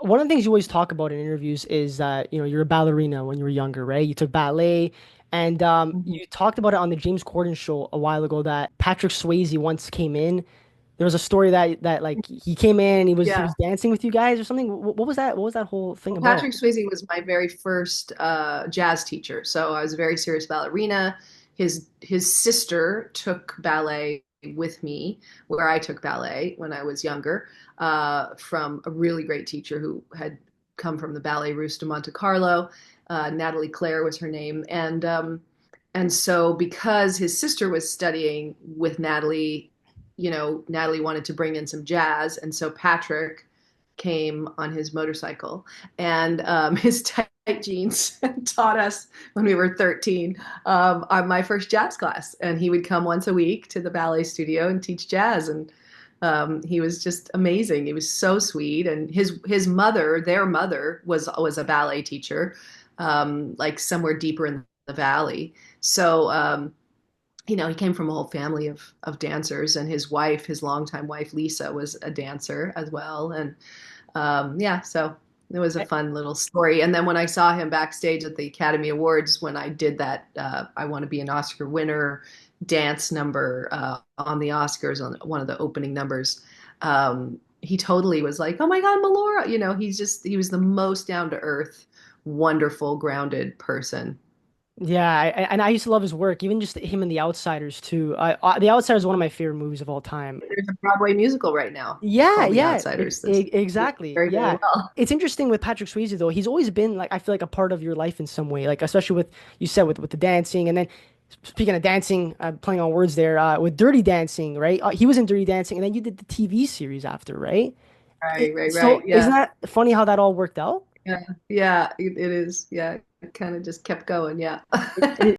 One of the things you always talk about in interviews is that, you're a ballerina when you were younger, right? You took ballet, and Mhm. you talked about it on the James Corden show a while ago that Patrick Swayze once came in. There was a story that like he came in and he Yeah. was dancing with you guys or something. What was that? What was that whole thing Well, about? Patrick Swayze was my very first jazz teacher. So I was a very serious ballerina. His sister took ballet with me, where I took ballet when I was younger, from a really great teacher who had come from the Ballet Russe de Monte Carlo. Natalie Claire was her name, and so because his sister was studying with Natalie, Natalie wanted to bring in some jazz, and so Patrick came on his motorcycle and his tight jeans taught us when we were 13 on my first jazz class. And he would come once a week to the ballet studio and teach jazz. And he was just amazing. He was so sweet. And his mother, their mother, was a ballet teacher, like somewhere deeper in the valley. So he came from a whole family of dancers, and his wife, his longtime wife Lisa, was a dancer as well. And yeah, so it was a fun little story. And then when I saw him backstage at the Academy Awards, when I did that I Want to Be an Oscar Winner dance number on the Oscars, on one of the opening numbers, he totally was like, oh my God, Melora. He was the most down to earth, wonderful, grounded person. Yeah, and I used to love his work, even just him in The Outsiders too. The Outsiders is one of my favorite movies of all time. There's a Broadway musical right now Yeah, called The yeah, Outsiders that's doing exactly. very, very Yeah. well. It's interesting with Patrick Swayze though. He's always been like I feel like a part of your life in some way. Like especially with you said with the dancing and then speaking of dancing, playing on words there, with Dirty Dancing, right? He was in Dirty Dancing and then you did the TV series after, right? Right, right, right. So isn't Yeah. that funny how that all worked out? Yeah. Yeah, it is. Yeah. It kind of just kept going. Yeah. It